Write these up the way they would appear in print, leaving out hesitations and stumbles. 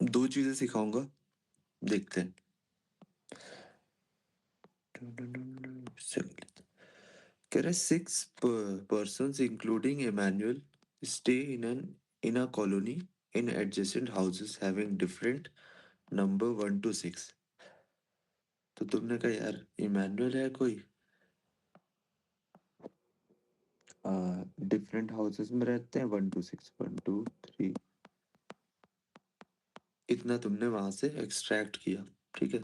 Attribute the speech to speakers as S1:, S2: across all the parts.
S1: 2 चीज़ें सिखाऊँगा, देखते हैं। कह रहा है 6 persons including Emmanuel stay in a colony in adjacent houses having different number 1 to 6। तो तुमने कहा यार इमैनुअल है कोई, डिफरेंट हाउसेस में रहते हैं 1 to 6, 1 2 3, इतना तुमने वहां से एक्सट्रैक्ट किया, ठीक है।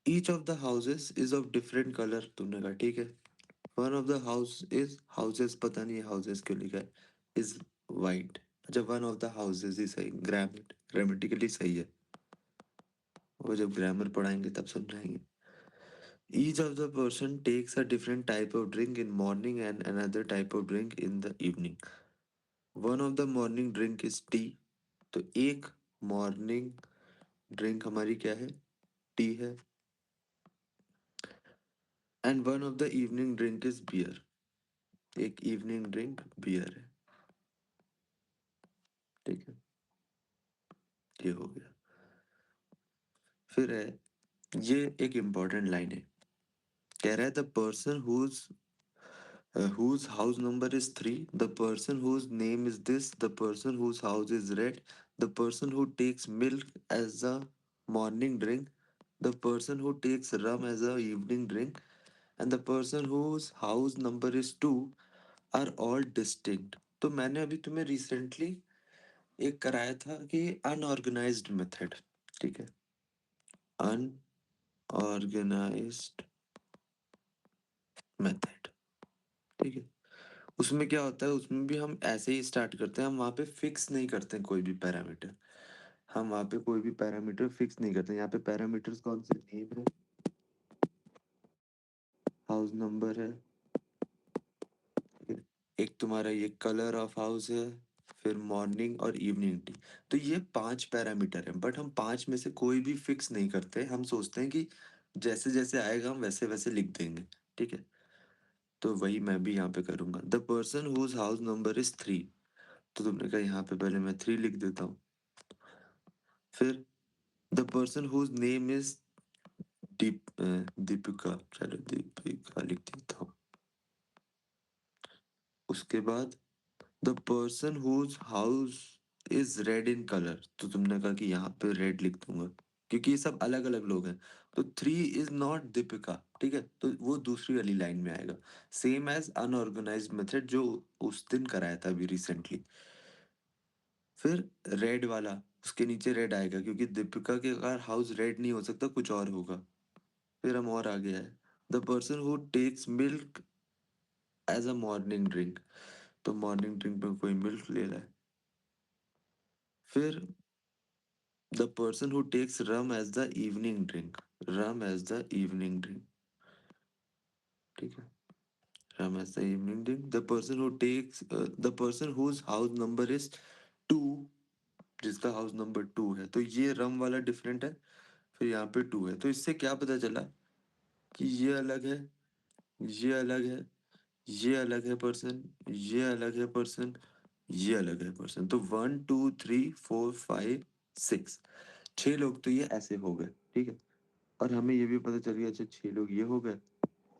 S1: Each of the houses is of different colour, तुमने कहा ठीक है। वन ऑफ द हाउसेस पता नहीं हाउसेस क्यों लिखा है, इज वाइट। अच्छा, वन ऑफ द हाउसेस ही सही, ग्रामेटिकली सही है, वो जब ग्रामर पढ़ाएंगे तब समझाएंगे। Each of the person takes a different type of drink in morning and another type of drink in the evening. One of the morning drink is tea. तो एक मॉर्निंग ड्रिंक हमारी क्या है, टी है। And one of the evening drink is beer, एक evening drink beer है, ठीक है। ये हो गया। फिर है, ये एक इंपॉर्टेंट लाइन है, कह रहा है the person whose house number is 3, the person whose name is this, the person whose house is red, the person who takes milk as a morning drink, the person who takes rum as a evening drink, and the person whose house number is 2 are all distinct। तो मैंने अभी तुम्हें recently एक कराया था कि unorganised method, ठीक है, अनऑर्गेनाइज्ड मेथड, ठीक है। उसमें क्या होता है, उसमें भी हम ऐसे ही स्टार्ट करते हैं, हम वहाँ पे फिक्स नहीं करते हैं कोई भी पैरामीटर, हम वहाँ पे कोई भी पैरामीटर फिक्स नहीं करते हैं। यहाँ पे पैरामीटर्स कौन से, नेम है, हाउस नंबर है, ठीक है? एक तुम्हारा ये कलर ऑफ हाउस है, फिर मॉर्निंग और इवनिंग टी। तो ये 5 पैरामीटर हैं, बट हम 5 में से कोई भी फिक्स नहीं करते, हम सोचते हैं कि जैसे जैसे आएगा हम वैसे वैसे लिख देंगे, ठीक है। तो वही मैं भी यहाँ पे करूंगा, the person whose house number is 3। तो तुमने कहा यहाँ पे पहले मैं 3 लिख देता हूँ। फिर the person whose name is Deepika, चलो दीपिका लिख देता हूँ। उसके बाद the person whose house is red in colour, तो तुमने कहा कि यहाँ पे रेड लिख दूंगा क्योंकि ये सब अलग अलग लोग हैं। तो 3 इज नॉट दीपिका, ठीक है, तो वो दूसरी वाली लाइन में आएगा। सेम एज अनऑर्गेनाइज्ड मेथड जो उस दिन कराया था अभी रिसेंटली। फिर रेड वाला, उसके नीचे रेड आएगा क्योंकि दीपिका के अगर हाउस रेड नहीं हो सकता, कुछ और होगा। फिर हम और आगे है, the person who takes milk as a morning drink, तो मॉर्निंग ड्रिंक में कोई मिल्क ले रहा है। फिर the person who takes rum as the evening drink, rum as the evening drink, ठीक है, rum as the evening drink. The person who takes the person whose house number is 2, जिसका house number 2 है, तो ये रम वाला different है, फिर यहाँ पे 2 है। तो इससे क्या पता चला कि ये अलग है, ये अलग है, ये अलग है पर्सन, ये अलग है पर्सन, ये अलग है पर्सन। तो 1 2 3 4 5 6, 6 लोग तो ये ऐसे हो गए, ठीक है। और हमें ये भी पता चल गया, अच्छा 6 लोग ये हो गए,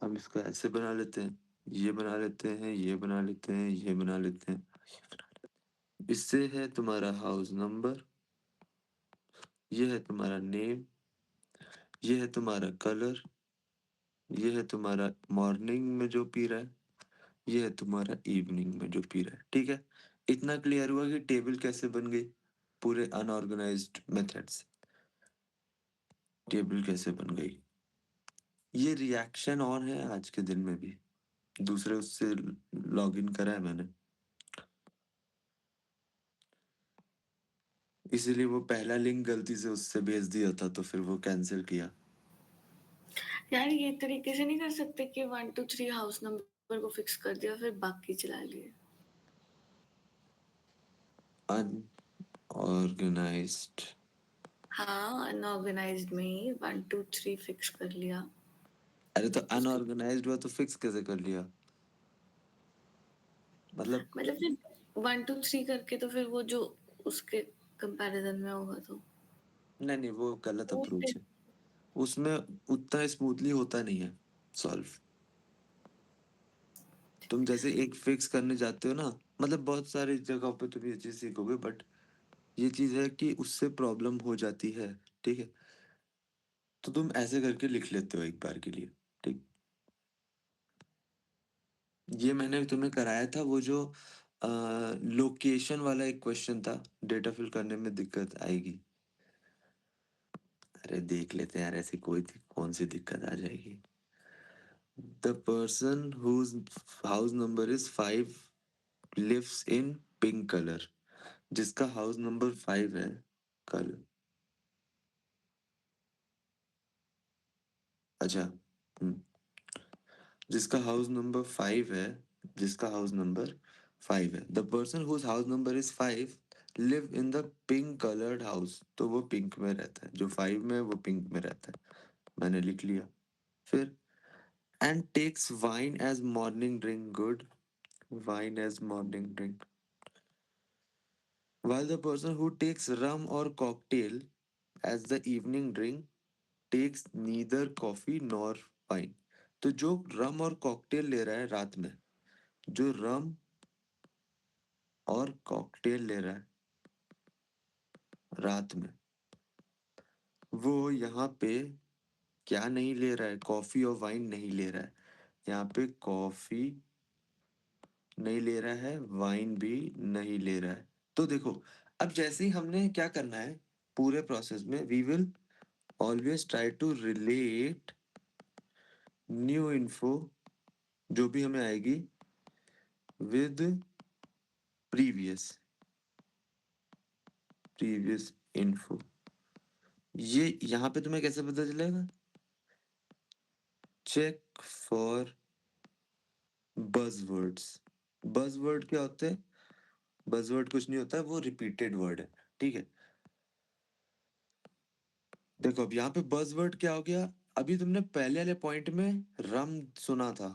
S1: हम इसको ऐसे बना लेते हैं, ये बना लेते हैं, ये बना लेते हैं, ये बना लेते हैं, ये बना लेते हैं। इससे है तुम्हारा हाउस नंबर, ये है तुम्हारा नेम, ये है तुम्हारा कलर, ये है तुम्हारा मॉर्निंग में जो पी रहा है, ये है तुम्हारा इवनिंग में जो पी रहा है, ठीक है। इतना क्लियर हुआ कि टेबल कैसे बन गई पूरे अनऑर्गेनाइज्ड मेथड से, टेबल कैसे बन गई। ये रिएक्शन ऑन है आज के दिन में भी, दूसरे उससे लॉगिन करा है मैंने, इसीलिए वो पहला लिंक गलती से उससे भेज दिया था तो फिर वो कैंसिल किया।
S2: यार ये तरीके से नहीं कर सकते कि 1 2 3 हाउस नंबर को फिक्स कर दिया फिर बाकी चला लिए।
S1: अनऑर्गेनाइज्ड,
S2: हाँ, अनऑर्गेनाइज्ड में ही 1 2 3 फिक्स कर लिया।
S1: अरे तो
S2: उसके
S1: अनऑर्गेनाइज्ड हुआ तो फिक्स कैसे कर लिया, मतलब
S2: मतलब फिर 1 2 3 करके तो फिर वो जो उसके कंपैरिजन में होगा तो।
S1: नहीं नहीं, वो गलत
S2: वो
S1: अप्रोच है। उसमें उतना स्मूथली होता नहीं है सॉल्व। तुम जैसे एक फिक्स करने जाते हो ना, मतलब बहुत सारी जगहों पे तुम ये चीज सीखोगे, बट ये चीज है कि उससे प्रॉब्लम हो जाती है। ठीक है, तो तुम ऐसे करके लिख लेते हो एक बार के लिए। ठीक, ये मैंने तुम्हें कराया था, वो जो लोकेशन वाला एक क्वेश्चन था, डेटा फिल करने में दिक्कत आएगी। अरे देख लेते हैं यार, ऐसी कौन सी दिक्कत आ जाएगी। The person whose house number is 5 lives in pink colour. जिसका हाउस नंबर 5 है, कल, अच्छा, जिसका हाउस नंबर 5 है, जिसका हाउस नंबर 5 है, the person whose house number is 5 live in the pink coloured house. तो वो पिंक में रहता है, जो 5 में है वो पिंक में रहता है। मैंने लिख लिया। फिर and takes wine as morning drink, good, wine as morning drink, while the person who takes rum or cocktail as the evening drink takes neither coffee nor wine। तो जो रम और कॉकटेल ले रहा है रात में, जो रम और कॉकटेल ले रहा है रात में, वो यहाँ पे क्या नहीं ले रहा है, कॉफी और वाइन नहीं ले रहा है। यहाँ पे कॉफी नहीं ले रहा है, वाइन भी नहीं ले रहा है। तो देखो, अब जैसे ही हमने क्या करना है, पूरे प्रोसेस में we will always try to relate new info जो भी हमें आएगी विद प्रीवियस प्रीवियस इन्फो। ये यहाँ पे तुम्हें कैसे पता चलेगा? Check for buzzwords. बजवर्ड क्या होते हैं? बजवर्ड कुछ नहीं होता है, वो रिपीटेड वर्ड है। ठीक है, देखो अब यहाँ पे बजवर्ड क्या हो गया। अभी तुमने पहले वाले पॉइंट में रम सुना था,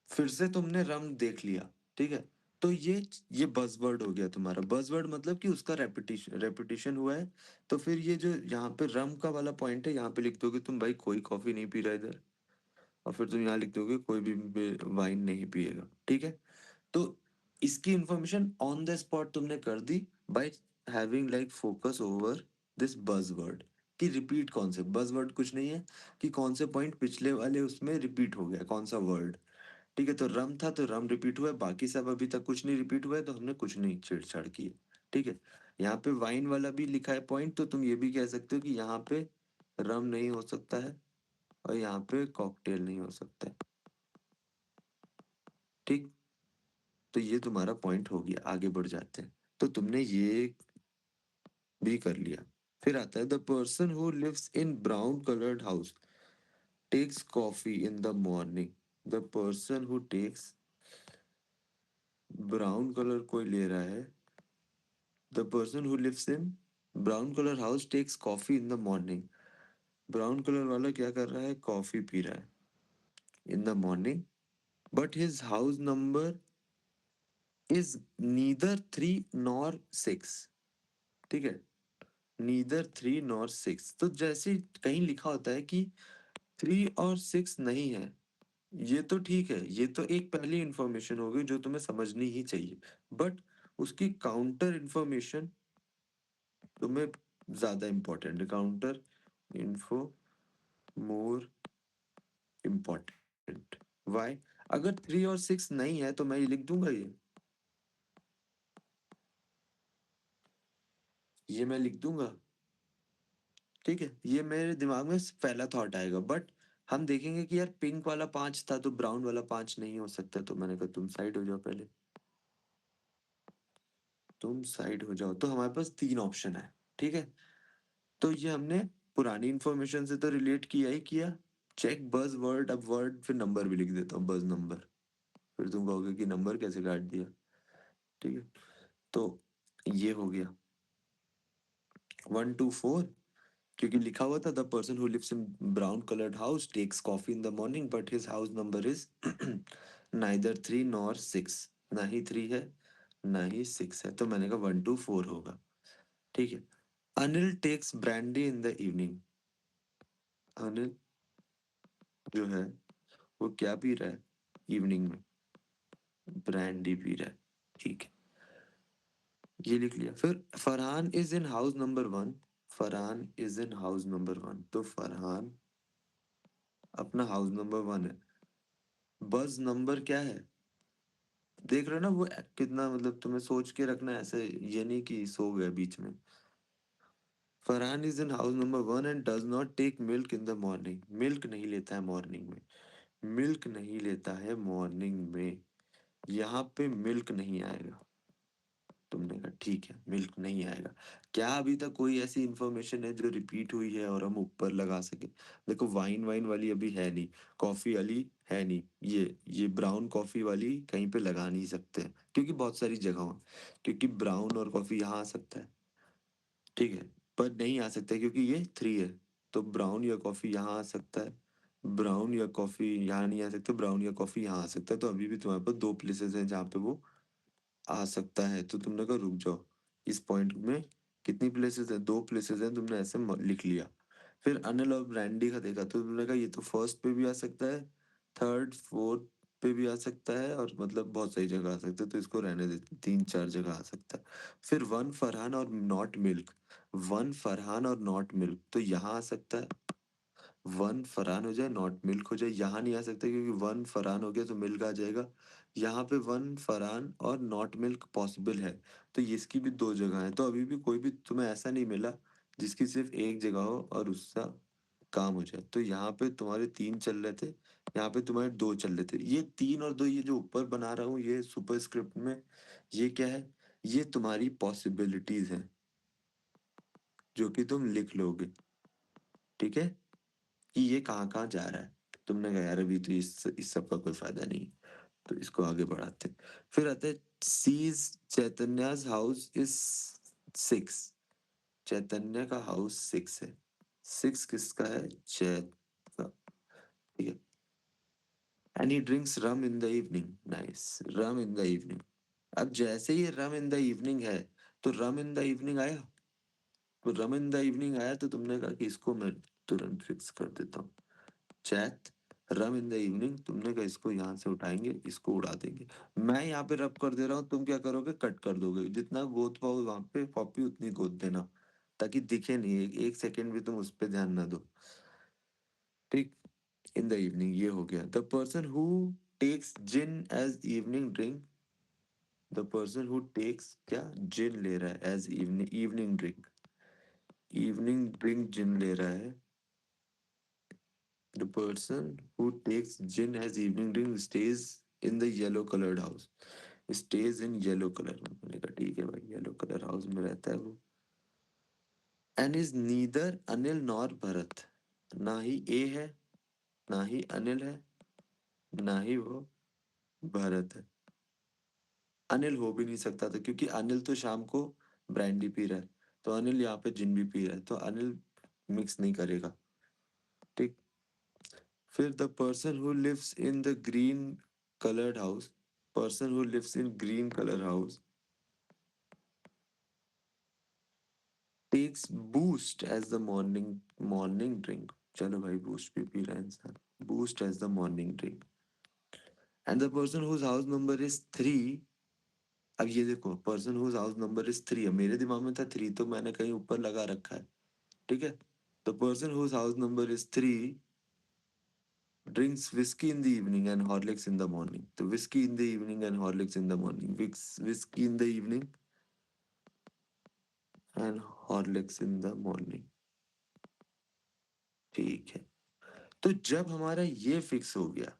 S1: फिर से तुमने रम देख लिया। ठीक है, तो ये बजवर्ड हो गया तुम्हारा। बजवर्ड मतलब कि उसका रेपिटेशन रेपिटेशन हुआ है। तो फिर ये जो यहाँ पे रम का वाला पॉइंट है, यहाँ पे लिख दोगे तुम, भाई कोई कॉफी नहीं पी रहा इधर, और फिर तुम यहाँ लिख दोगे कोई भी वाइन नहीं पिएगा। ठीक है, तो इसकी इंफॉर्मेशन ऑन द स्पॉट तुमने कर दी by having like focus over this buzzword. कि रिपीट कौन से बजवर्ड, कुछ नहीं है कि कौन से पॉइंट पिछले वाले उसमें रिपीट हो गया, कौन सा वर्ड। ठीक है, तो रम था तो रम रिपीट हुआ है, बाकी सब अभी तक कुछ नहीं रिपीट हुआ है, तो हमने कुछ नहीं छेड़छाड़ की है। ठीक है, यहाँ पे वाइन वाला भी लिखा है पॉइंट, तो तुम ये भी कह सकते हो कि यहाँ पे रम नहीं हो सकता है और यहाँ पे कॉकटेल नहीं हो सकता है। ठीक, तो ये तुम्हारा पॉइंट हो गया। आगे बढ़ जाते हैं। तो तुमने ये भी कर लिया। फिर आता है the person who lives in brown coloured house takes coffee in the morning. The person who takes, brown colour कोई ले रहा है, the person who lives in brown colour house takes coffee in the morning. Brown colour वाला क्या कर रहा है, coffee पी रहा है in the morning, but his house number is neither 3 nor 6। ठीक है, नीदर 3 nor 6। तो जैसे कहीं लिखा होता है कि 3 और 6 नहीं है, ये तो ठीक है, ये तो एक पहली इंफॉर्मेशन होगी जो तुम्हें समझनी ही चाहिए। बट उसकी काउंटर इंफॉर्मेशन तुम्हें ज्यादा इंपॉर्टेंट है। Counter info more important. Why? अगर 3 और 6 नहीं है तो मैं ये लिख दूंगा, ये मैं लिख दूंगा। ठीक है, ये मेरे दिमाग में पहला थॉट आएगा, बट हम देखेंगे कि यार पिंक वाला 5 था तो ब्राउन वाला 5 नहीं हो सकता। तो मैंने कहा तुम साइड हो जाओ पहले, तुम साइड हो जाओ। तो हमारे पास 3 ऑप्शन है। ठीक है, तो ये हमने पुरानी इंफॉर्मेशन से तो रिलेट किया ही किया। चेक बज वर्ड, अब वर्ड फिर नंबर भी लिख देता हूँ, बज नंबर। फिर तुम कहोगे कि नंबर कैसे काट दिया। ठीक है, तो ये हो गया 1 2 4, क्योंकि लिखा हुआ था the person who lives in brown coloured house takes coffee in the morning but his house number is neither 3 nor 6। ना ही 3 है ना ही 6 है, तो मैंने कहा 1 2 4 होगा। ठीक है। Anil takes brandy in the evening. Anil जो है वो क्या पी रहा है इवनिंग में? ब्रांडी पी रहा है। ठीक है, ये लिख लिया। फिर Farhan is in house number one. Farhan is in house number one, तो फरहान अपना हाउस नंबर वन है। बस नंबर क्या है? देख रहे हो ना वो कितना, मतलब तुम्हें सोच के रखना है ऐसे, ये नहीं कि सो गया बीच में। Farhan is in house number one and does not take milk in the morning. Milk नहीं लेता है मॉर्निंग में। मिल्क नहीं लेता है मॉर्निंग में। यहाँ पे मिल्क नहीं आएगा। तुमने कहा ठीक है, मिल्क नहीं आएगा। क्या अभी तक कोई ऐसी इंफॉर्मेशन है जो रिपीट हुई है और हम ऊपर लगा सके? देखो वाइन वाइन वाली अभी है नहीं, कॉफी वाली है नहीं, ये ब्राउन कॉफी वाली कहीं पे लगा नहीं सकते हैं, क्योंकि बहुत सारी जगहों, क्योंकि ब्राउन और कॉफी यहाँ आ सकता है, ठीक है, पर नहीं आ सकता है क्योंकि ये थ्री है। तो ब्राउन या कॉफी यहाँ आ सकता है, ब्राउन या कॉफी यहाँ नहीं आ सकता, ब्राउन या कॉफी यहाँ आ सकता है। तो अभी भी तुम्हारे पास दो प्लेसेस हैं जहाँ पे वो आ सकता है। तो तुमने कहा रुक जाओ, इस पॉइंट में कितनी प्लेसेस है? दो प्लेसेस हैं, तुमने ऐसे लिख लिया। फिर अनिल और ब्रैंडी का देखा तो तुमने कहा ये तो फर्स्ट पे भी आ सकता है, थर्ड फोर्थ पे भी आ सकता है, और मतलब बहुत सही जगह आ सकता है, तो इसको रहने देते, तीन चार जगह आ सकता है। फिर वन फरहान और नॉट मिल्क। वन फरहान और नॉट मिल्क तो यहाँ आ सकता है। वन फरहान हो जाए नॉट मिल्क हो जाए, यहाँ नहीं आ सकता क्योंकि वन फरहान हो गया तो मिल्क आ जाएगा। यहाँ पे वन फरहान और नॉट मिल्क पॉसिबल है, तो ये इसकी भी दो जगह है। तो अभी भी कोई भी तुम्हें ऐसा नहीं मिला जिसकी सिर्फ एक जगह हो और उसका काम हो जाए। तो यहाँ पे तुम्हारे तीन चल रहे थे, यहाँ पे तुम्हारे दो चल रहे थे। ये तीन और दो, ये जो ऊपर बना रहा हूँ ये सुपरस्क्रिप्ट में, ये क्या है? ये तुम्हारी पॉसिबिलिटीज हैं जो कि तुम लिख लोगे, ठीक है, कि ये कहाँ कहाँ जा रहा है। तुमने कहा यार अभी तो इस सब का कोई फायदा नहीं, तो इसको आगे बढ़ाते हैं। फिर आता है सीज चैतन्याज हाउस इज सिक्स। चैतन्य का हाउस सिक्स है। सिक्स किसका है? चैत का, ठीक है। And he drinks rum in the evening. Nice, rum in the evening. अब जैसे ही रम इन द इवनिंग है, तो रम इन द इवनिंग आया, तो रम इन द इवनिंग आया तो तुमने कहा कि इसको मैं तुरंत फिक्स कर देता हूँ। चैत रम इन द इवनिंग, तुमने कहा इसको यहाँ से उठाएंगे, इसको उड़ा देंगे। मैं यहाँ पे रब कर दे रहा हूँ, तुम क्या करोगे? कट कर दोगे। जितना गोद पाओ वहां पे पॉपी उतनी गोद देना, ताकि दिखे नहीं, एक सेकंड भी तुम उस पर ध्यान ना दो, ठीक। इन द इवनिंग ये हो गया। The person who takes gin as evening drink. The person who takes क्या, जिन ले रहा है as evening, evening drink, evening drink gin ले रहा है। The person who takes gin as evening drink stays in the yellow colored house. Stays in yellow color। मैंने कहा ठीक है भाई, येलो कलर हाउस में रहता है वो। And is neither Anil nor Bharat. ना ही ए है, ना ही अनिल है, ना ही वो भरत है। अनिल हो भी नहीं सकता था क्योंकि अनिल तो शाम को ब्रांडी पी रहा है, तो अनिल यहाँ पे जिन भी पी रहा है, तो अनिल मिक्स नहीं करेगा, ठीक। फिर the person who lives in the green coloured house. Person who lives in green colour house takes Boost as the morning drink. चलो भाई, बूस्ट भी पी रहा है इंसान। Boost as the morning drink. And the person whose house number is three. अब ये देखो, person whose house number is three है, मेरे दिमाग में था थ्री, तो मैंने कहीं ऊपर लगा रखा है, ठीक है। The person whose house number is three drinks whiskey in the evening and Horlicks in the morning. तो whiskey in the evening and Horlicks in the morning. Whiskey in the evening and Horlicks in the morning. ठीक है। तो जब हमारा ये fix हो गया,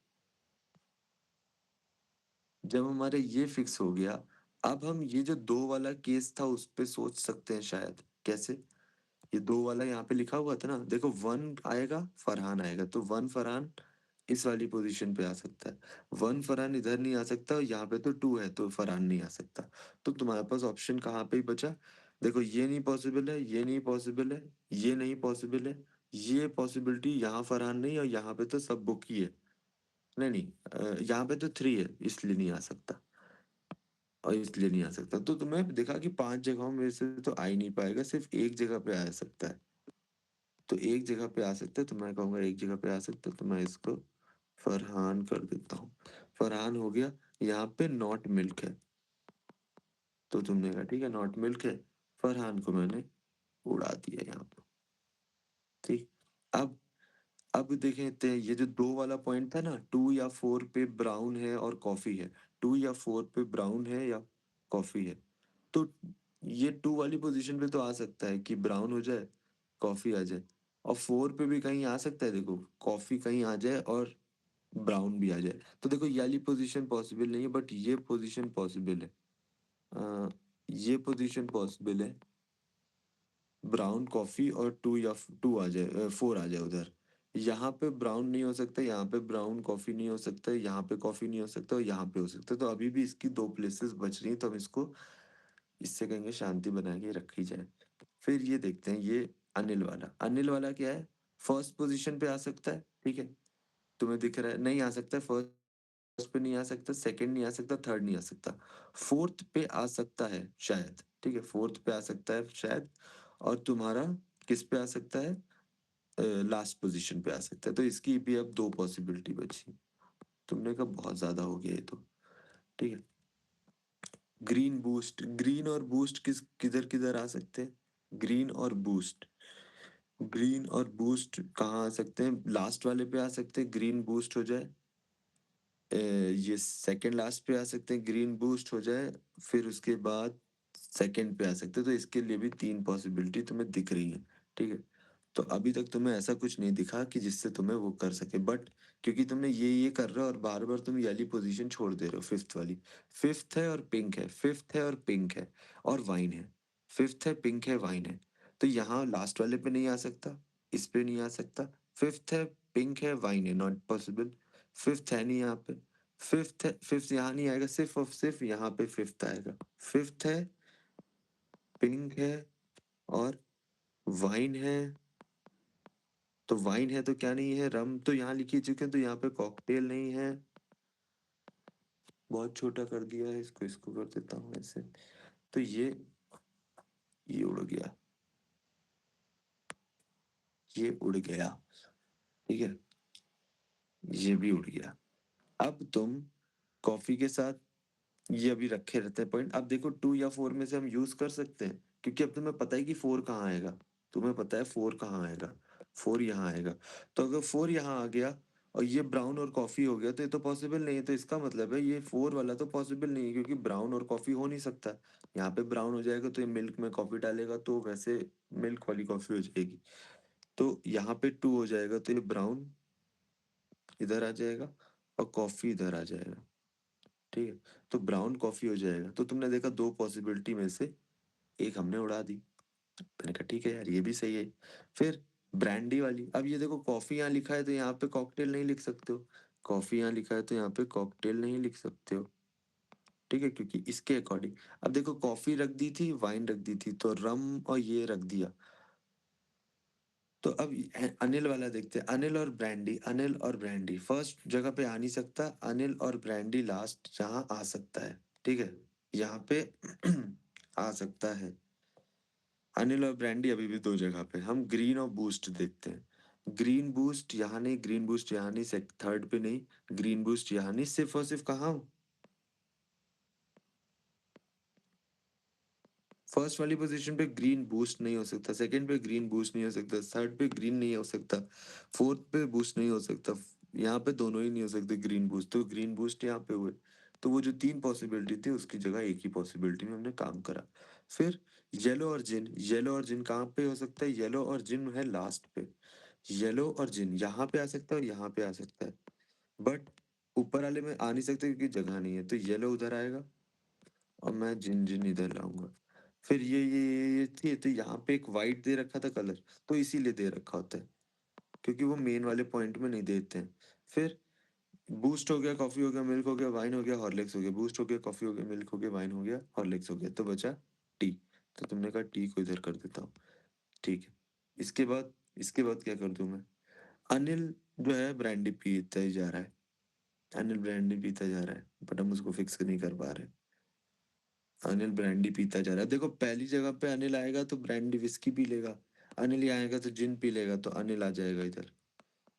S1: जब हमारा ये फिक्स हो गया, अब हम ये जो दो वाला केस था उस पे सोच सकते हैं शायद। कैसे? ये दो वाला यहाँ पे लिखा हुआ था ना, देखो वन आएगा फरहान आएगा, तो वन फरहान इस वाली पोजीशन पे आ सकता है। वन फरहान इधर नहीं आ सकता, और यहाँ पे तो टू है तो फरहान नहीं आ सकता। तो तुम्हारे पास ऑप्शन कहाँ पे ही बचा? देखो ये नहीं पॉसिबल है, ये नहीं पॉसिबल है, ये नहीं पॉसिबल है, ये पॉसिबिलिटी, यहाँ फरहान नहीं, और यहाँ पे तो सब बुक ही है। नहीं नहीं, यहाँ पे तो थ्री है इसलिए नहीं आ सकता। और इसलिए नहीं आ सकता। तो तुम्हें देखा कि 5 जगहों में से तो आ ही नहीं पाएगा, सिर्फ एक जगह पे आ सकता है। तो एक जगह पे आ सकता है, तो मैं कहूँगा एक जगह पे आ सकता है, तो मैं इसको फरहान कर देता हूँ। फरहान हो गया। यहाँ पे नॉट मिल्क है, तो तुमने कहा ठीक है नॉट मिल्क है, फरहान को मैंने उड़ा दिया यहाँ पे। ठीक। अब अब देखें ये जो दो वाला पॉइंट था ना, 2 या 4 पे ब्राउन है और कॉफी है, 2 या 4 पे ब्राउन है या कॉफी है, तो ये 2 वाली पोजीशन पे तो आ सकता है कि ब्राउन हो जाए, कॉफी आ जाए। और 4 पे भी कहीं आ सकता है, देखो कॉफी कहीं आ जाए और ब्राउन भी आ जाए। तो देखो ये वाली पोजीशन पॉसिबल नहीं है, बट ये पोजीशन पॉसिबल है। अ, ये पोजीशन पॉसिबल है, ब्राउन कॉफी और 4 आ जाए उधर। यहाँ पे ब्राउन नहीं हो सकता, यहाँ पे ब्राउन कॉफी नहीं हो सकता, यहाँ पे कॉफी नहीं हो सकता और यहाँ पे हो सकता है। तो अभी भी इसकी 2 प्लेसेस बच रही हैं, तो हम इसको इससे कहेंगे शांति बना के रखी जाए। फिर ये देखते हैं, ये अनिल वाला क्या है, फर्स्ट पोजीशन पे आ सकता है, ठीक है, तुम्हें दिख रहा है नहीं आ सकता, फर्स्ट पे नहीं आ सकता, सेकंड नहीं आ सकता, थर्ड नहीं आ सकता, फोर्थ पे आ सकता है शायद, ठीक है, फोर्थ पे आ सकता है शायद। और तुम्हारा किस पे आ सकता है, लास्ट पोजीशन पे आ सकता है। तो इसकी भी अब 2 पॉसिबिलिटी बची। तुमने कहा बहुत ज्यादा हो गया ये तो, ठीक है। ग्रीन और बूस्ट किधर किधर आ सकते हैं, ग्रीन और बूस्ट, ग्रीन और बूस्ट कहाँ आ सकते हैं, लास्ट वाले पे आ सकते हैं, ग्रीन बूस्ट हो जाए। ये सेकंड लास्ट पे आ सकते हैं, ग्रीन बूस्ट हो जाए। फिर उसके बाद सेकंड पे आ सकते हैं। तो इसके लिए भी 3 पॉसिबिलिटी तुम्हें दिख रही है, ठीक है। तो अभी तक तुम्हें ऐसा कुछ नहीं दिखा कि जिससे तुम्हें वो कर सके, बट क्योंकि तुमने ये कर रहे हो और बार बार तुम ये वाली पोजीशन छोड़ दे रहे हो, फिफ्थ वाली। फिफ्थ है और पिंक है, फिफ्थ है और पिंक है और वाइन है, फिफ्थ है पिंक है वाइन है। तो यहाँ लास्ट वाले पे नहीं आ सकता, इस पे नहीं आ सकता। फिफ्थ है पिंक है वाइन है, नॉट पॉसिबल। फिफ्थ है नहीं यहाँ पे, फिफ्थ यहाँ नहीं आएगा, सिर्फ और सिर्फ यहाँ पे फिफ्थ आएगा। फिफ्थ है, पिंक है और वाइन है। तो वाइन है तो क्या नहीं है, रम तो यहाँ लिखी चुके हैं, तो यहाँ पे कॉकटेल नहीं है। बहुत छोटा कर दिया है इसको, इसको कर देता हूँ ऐसे। तो ये उड़ गया, ये उड़ गया, ठीक है, ये भी उड़ गया। अब तुम कॉफी के साथ ये अभी रखे रहते हैं पॉइंट। अब देखो 2 या 4 में से हम यूज कर सकते हैं, क्योंकि अब तुम्हें पता है कि 4 कहाँ आएगा, तुम्हें पता है 4 कहाँ आएगा, 4 यहाँ आएगा। तो अगर 4 यहाँ आ गया और ये ब्राउन और कॉफी हो गया, तो ये तो पॉसिबल नहीं है। तो इसका मतलब है ये 4 वाला तो पॉसिबल नहीं है, क्योंकि ब्राउन और कॉफी हो नहीं सकता। यहाँ पे ब्राउन हो जाएगा तो ये मिल्क में कॉफी डालेगा, तो वैसे मिल्क वाली कॉफी हो जाएगी। तो यहाँ पे 2 हो जाएगा, तो ये ब्राउन इधर आ जाएगा और कॉफी इधर आ जाएगा, ठीक है। तो ब्राउन कॉफी हो जाएगा। तो तुमने देखा 2 पॉसिबिलिटी में से एक हमने उड़ा दी। मैंने कहा ठीक है यार, ये भी सही है। फिर ब्रांडी वाली, अब ये देखो कॉफी यहाँ लिखा है तो यहाँ पे कॉकटेल नहीं लिख सकते हो, कॉफी यहाँ लिखा है तो यहाँ पे कॉकटेल नहीं लिख सकते हो, ठीक है, क्योंकि इसके अकॉर्डिंग। अब देखो कॉफी रख दी थी, वाइन रख दी थी, तो रम और ये रख दिया। तो अब अनिल वाला देखते हैं, अनिल और ब्रांडी फर्स्ट जगह पे आ नहीं सकता, अनिल और ब्रांडी लास्ट जहाँ आ सकता है, ठीक है, यहाँ पे आ सकता है। अनिल और ब्रांडी अभी भी 2 जगह पे। हम ग्रीन और बूस्ट देखते हैं, ग्रीन बूस्ट यहाँ नहीं, ग्रीन बूस्ट यहाँ नहीं, थर्ड पे नहीं, ग्रीन बूस्ट यहाँ नहीं, सिर्फ और सिर्फ कहाँ, फर्स्ट वाली पोजीशन पे ग्रीन बूस्ट नहीं हो सकता, सेकंड पे ग्रीन बूस्ट नहीं हो सकता, थर्ड पे ग्रीन नहीं हो सकता, फोर्थ पे बूस्ट नहीं हो सकता, यहाँ पे दोनों ही नहीं हो सकते ग्रीन बूस्ट, तो ग्रीन बूस्ट यहाँ पे हुए। तो वो जो 3 पॉसिबिलिटी थी उसकी जगह एक ही पॉसिबिलिटी में हमने काम करा। फिर येलो और जिन कहाँ पे हो सकता है, येलो और जिन है लास्ट पे। येलो और जिन यहाँ पे आ सकता है और यहाँ पे आ सकता है, बट ऊपर वाले में आ नहीं सकते क्योंकि जगह नहीं है। तो येलो उधर आएगा और मैं जिन जिन इधर लाऊंगा। फिर ये थी, तो यहाँ पे एक वाइट दे रखा था कलर, तो इसीलिए दे रखा होता है, क्योंकि वो मेन वाले पॉइंट में नहीं देते हैं। फिर बूस्ट हो गया, कॉफी हो गया, मिल्क हो गया, वाइन हो गया, हॉर्लिक्स हो गया, बूस्ट हो गया, कॉफी हो गया, मिल्क हो गया, वाइन हो गया, हॉर्लिक्स हो गया, तो बचा टी। तो तुमने कहा टी को इधर कर देता हूँ, ठीक है। इसके बाद क्या कर दूं मैं, अनिल जो है ब्रांडी पीता ही जा रहा है, अनिल ब्रांडी पीता जा रहा है, बट हम उसको फिक्स नहीं कर पा रहे। अनिल ब्रांडी पीता जा रहा है। देखो पहली जगह पे अनिल आएगा तो ब्रांडी विस्की पी लेगा। अनिल ही आएगा तो जिन पी लेगा, तो अनिल आ जाएगा इधर।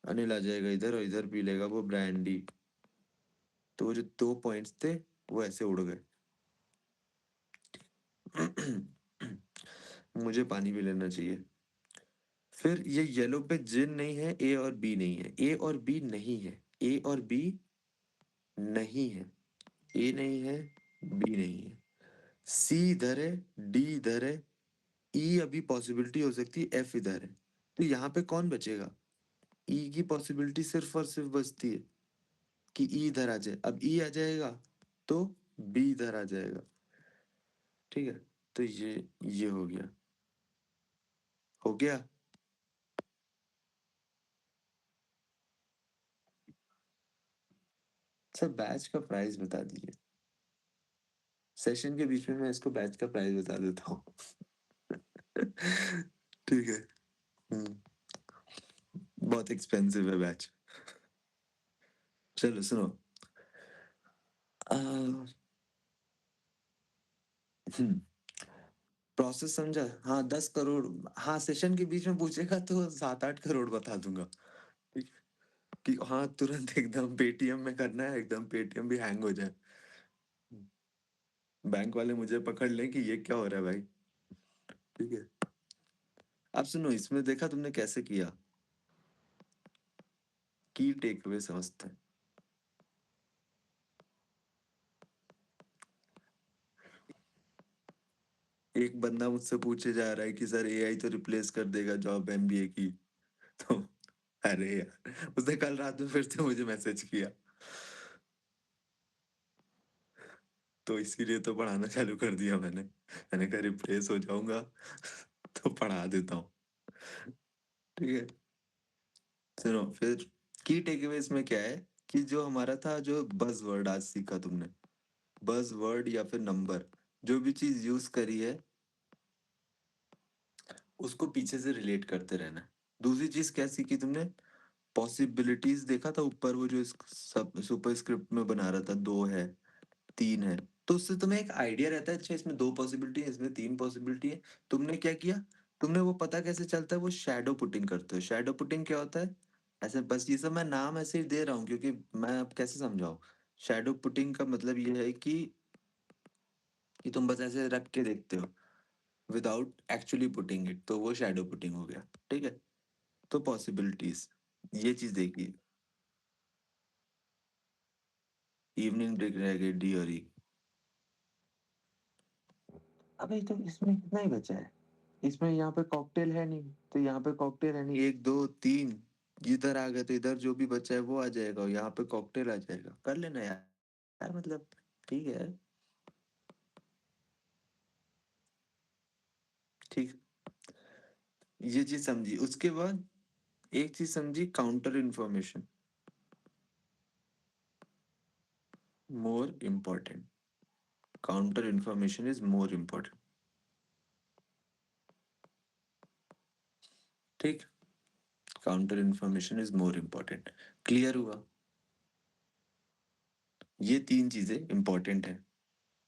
S1: अनिल आ जाएगा इधर और इधर पी लेगा वो ब्रांडी। तो वो जो 2 पॉइंट्स थे वो ऐसे उड़ गए। मुझे पानी भी लेना चाहिए। फिर ये येलो पे जिन नहीं है, ए और बी नहीं है, ए और बी नहीं है, ए और बी नहीं है, ए नहीं है, बी नहीं है, सी इधर है, डी इधर है, ई अभी पॉसिबिलिटी हो सकती है, एफ इधर है। तो यहाँ पे कौन बचेगा? ई की पॉसिबिलिटी सिर्फ और सिर्फ बचती है कि ई इधर आ जाए। अब ई आ जाएगा तो बी इधर आ जाएगा। ठीक है, तो ये हो गया। हो गया। सर बैच का प्राइस बता दीजिए। सेशन के बीच में मैं इसको बैच का प्राइस बता देता हूँ। ठीक है। हम्म, बहुत एक्सपेंसिव है बैच। चलो सुनो। प्रोसेस समझा? हाँ 10 करोड़। हाँ सेशन के बीच में पूछेगा तो 7-8 करोड़ बता दूंगा। ठीक है? कि हाँ तुरंत एकदम पेटीएम में करना है, एकदम पेटीएम भी हैंग हो जाए, बैंक वाले मुझे पकड़ लें कि ये क्या हो रहा है भाई। ठीक है। अब सुनो, इसमें देखा तुमने कैसे किया? की टेक अवे समझते हैं। एक बंदा मुझसे पूछे जा रहा है कि सर एआई तो रिप्लेस कर देगा जॉब एमबीए की। तो अरे यार, उसने कल रात में फिर से मुझे मैसेज किया। तो इसीलिए तो पढ़ाना चालू कर दिया मैंने कहा रिप्लेस हो जाऊंगा तो पढ़ा देता हूँ। ठीक है। सुनो फिर, की टेकअवे इसमें क्या है कि जो हमारा था, जो बज वर्ड आज सीखा तुमने, बज वर्ड या फिर नंबर, जो भी चीज यूज करी है उसको पीछे से रिलेट करते रहना है। दूसरी चीज क्या सीखी तुमने? पॉसिबिलिटीज देखा था ऊपर, वो जो इस सब सुपर स्क्रिप्ट में बना रहा था, 2 है, 3 है। तो उससे तुम्हें एक आइडिया रहता है, अच्छा इसमें 2 पॉसिबिलिटी है, इसमें 3 पॉसिबिलिटी है। तुमने क्या किया? तुमने वो पता कैसे चलता है? वो शैडो पुटिंग करते हो। शैडो पुटिंग क्या होता है? ऐसे बस ये सब मैं नाम ऐसे ही दे रहा हूँ क्योंकि मैं अब कैसे समझाऊं। शैडो पुटिंग का मतलब ये है कि तुम बस ऐसे रख के देखते हो विदाउट एक्चुअली पुटिंग इट, तो वो शैडो पुटिंग हो गया। ठीक है। तो पॉसिबिलिटीज, ये चीज देखिए। इवनिंग ड्रिंक रह गई, डी और ई। अबे तो इसमें कितना ही बचा है? इसमें यहाँ पे कॉकटेल है नहीं, तो यहाँ पे कॉकटेल है नहीं, 1 2 3। इधर आ गए तो इधर जो भी बचा है वो आ जाएगा, और यहाँ पे कॉकटेल आ जाएगा। कर लेना यार, यार मतलब। ठीक है। ठीक। ये चीज समझी, उसके बाद एक चीज समझी, counter information more important. Counter information is more important. ठीक। Counter information is more important. Clear हुआ? ये 3 चीजें इंपॉर्टेंट है।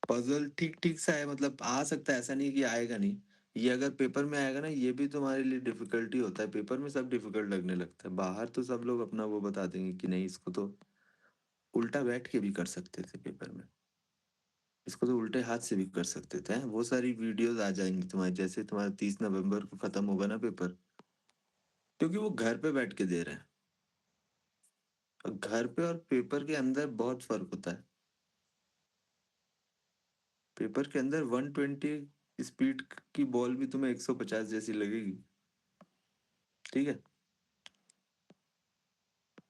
S1: पजल ठीक ठीक सा है, मतलब आ सकता है, ऐसा नहीं कि आएगा नहीं। ये अगर पेपर में आएगा ना, ये भी तुम्हारे लिए डिफिकल्टी होता है। पेपर में सब डिफिकल्ट लगने लगता है, बाहर तो सब लोग अपना वो बता देंगे कि नहीं इसको तो उल्टा बैठ के भी कर सकते थे पेपर में, इसको तो उल्टे हाथ से भी कर सकते थे। हैं? वो सारी वीडियोस आ जाएंगी तुम्हारे, जैसे तुम्हारा 30 नवंबर को खत्म होगा ना पेपर, क्योंकि वो घर पे बैठ के दे रहे हैं। और घर पे और पेपर के अंदर बहुत फर्क होता है। पेपर के अंदर 120 स्पीड की बॉल भी तुम्हें 150 जैसी लगेगी। ठीक है।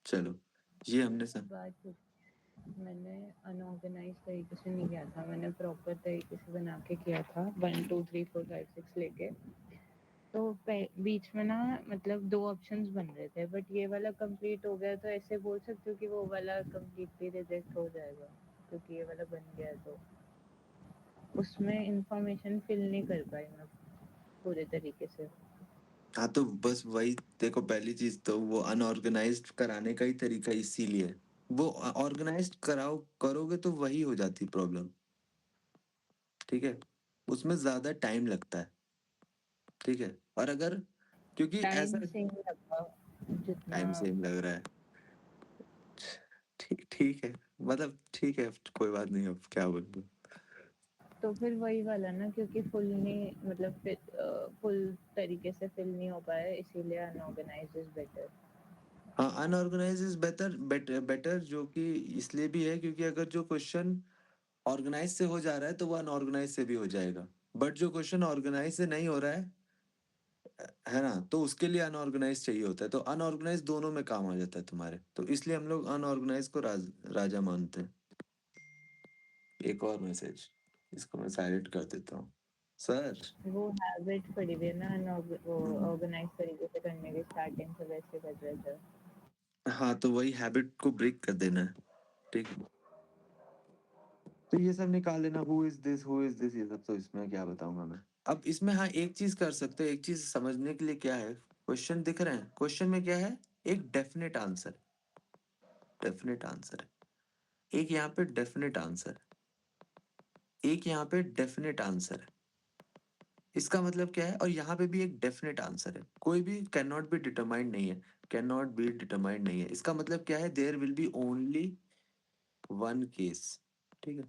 S1: चलो, ये हमने
S3: एक
S1: सब।
S3: बात मैंने अनऑर्गेनाइज तरीके से नहीं किया था, मैंने प्रॉपर तरीके से बना के किया था, 1 2 3 4 5 6 लेके। तो बीच में ना मतलब 2 ऑप्शंस बन रहे थे, बट ये वाला कंप्लीट हो गया, तो ऐसे बोल सकते हो कि वो वाला कम्प्लीटली रिजेक्ट हो जाएगा क्योंकि ये वाला बन गया है। तो उसमें इंफॉर्मेशन फिल नहीं कर पाई मैं पूरे तरीके से।
S1: हाँ तो बस वही देखो, पहली चीज तो वो अनऑर्गेनाइज्ड कराने का ही तरीका इसीलिए है। वो ऑर्गेनाइज्ड कराओ करोगे तो वही हो जाती प्रॉब्लम। ठीक है, उसमें ज्यादा टाइम लगता है, ठीक है। और अगर क्योंकि
S3: टाइम
S1: ऐसा
S3: सेम लगा जितना।
S1: टाइम सेम लग रहा है, ठीक ठीक है, मतलब ठीक है, कोई बात नहीं, अब क्या बोलूं।
S3: तो फिर वही वाला ना, क्योंकि फुल नहीं मतलब फुल तरीके से फिल नहीं हो पाया, इसीलिए अनऑर्गेनाइज्ड इज बेटर।
S1: हाँ, अनऑर्गेनाइज इज बेटर, बेटर जो कि इसलिए भी है क्योंकि अगर जो क्वेश्चन ऑर्गेनाइज से हो जा रहा है तो वो अनऑर्गेनाइज से भी हो जाएगा, बट जो क्वेश्चन ऑर्गेनाइज से नहीं हो रहा है ना, तो उसके लिए अनऑर्गेनाइज चाहिए होता है, तो अनऑर्गेनाइज दोनों में काम आ जाता है तुम्हारे, तो इसलिए हम लोग अनऑर्गेनाइज को राजा मानते हैं। एक और मैसेज, इसको मैं साइलेंट कर देता हूँ सर।
S3: वो हैबिट पड़ी हुई है ना, ऑर्गेनाइज तरीके से करने की, स्टार्टिंग से वैसे कर रहे थे।
S1: हाँ, तो वही हैबिट को ब्रेक कर देना है, ठीक है। तो ये सब निकाल लेना, हु इज दिस, ये सब तो इसमें क्या बताऊंगा मैं। अब इसमें हाँ एक चीज कर सकते हो, एक चीज समझने के लिए, क्या है क्वेश्चन दिख रहे हैं, क्वेश्चन में क्या है, एक डेफिनेट आंसर, डेफिनेट आंसर है, एक यहाँ पे डेफिनेट आंसर, एक यहाँ पे डेफिनेट आंसर है, इसका मतलब क्या है, और यहाँ पे भी एक डेफिनेट आंसर है, कोई भी कैन नॉट बी डिटरमाइंड नहीं है, कैन नॉट बी डिटरमाइंड नहीं है, इसका मतलब क्या है, there will be only one case, ठीक है।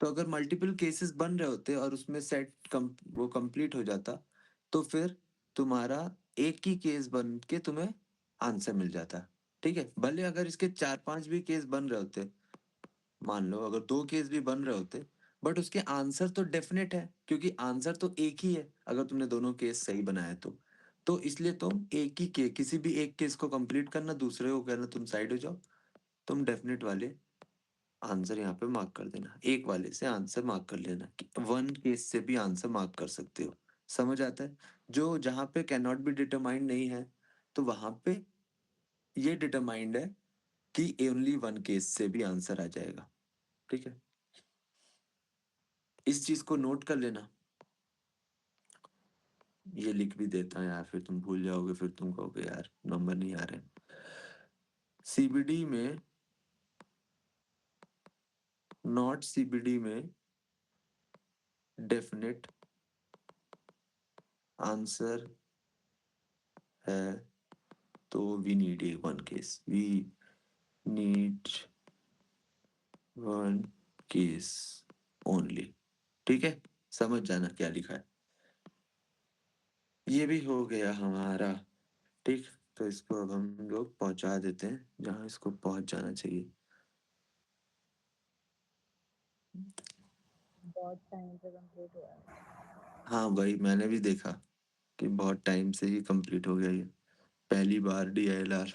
S1: तो अगर मल्टीपल केसेस बन रहे होते और उसमें वो कंप्लीट हो जाता, तो फिर तुम्हारा एक ही केस बन के तुम्हें आंसर मिल जाता, ठीक है। भले अगर इसके 4-5 भी केस बन रहे होते, मान लो अगर 2 केस भी बन रहे होते, बट उसके आंसर तो डेफिनेट है, क्योंकि आंसर तो एक ही है अगर तुमने दोनों केस सही बनाए तो इसलिए तुम एक ही के किसी भी एक केस को कंप्लीट करना, दूसरे को कहना तुम साइड हो जाओ, तुम डेफिनेट वाले आंसर यहाँ पे मार्क कर देना, एक वाले से आंसर मार्क कर लेना, कि वन केस से भी आंसर मार्क कर सकते हो, समझ आता है। जो जहाँ पे कैन नॉट बी डिटरमाइंड नहीं है, तो वहां पे ये डिटरमाइंड है कि ओनली वन केस से भी आंसर आ जाएगा, ठीक है। इस चीज को नोट कर लेना, ये लिख भी देता है यार, फिर तुम भूल जाओगे, फिर तुम कहोगे यार नंबर नहीं आ रहे। सीबीडी में, नॉट सीबीडी में डेफिनेट आंसर है, तो we need a one case, we need one case only, ठीक है। समझ जाना क्या लिखा है। ये भी हो गया हमारा, ठीक। तो इसको अब हम लोग पहुंचा देते हैं जहां इसको पहुंच जाना चाहिए।
S3: बहुत टाइम से कंप्लीट हुआ है।
S1: हाँ भाई, मैंने भी देखा कि बहुत टाइम से ही कंप्लीट हो गया ये, पहली बार DILR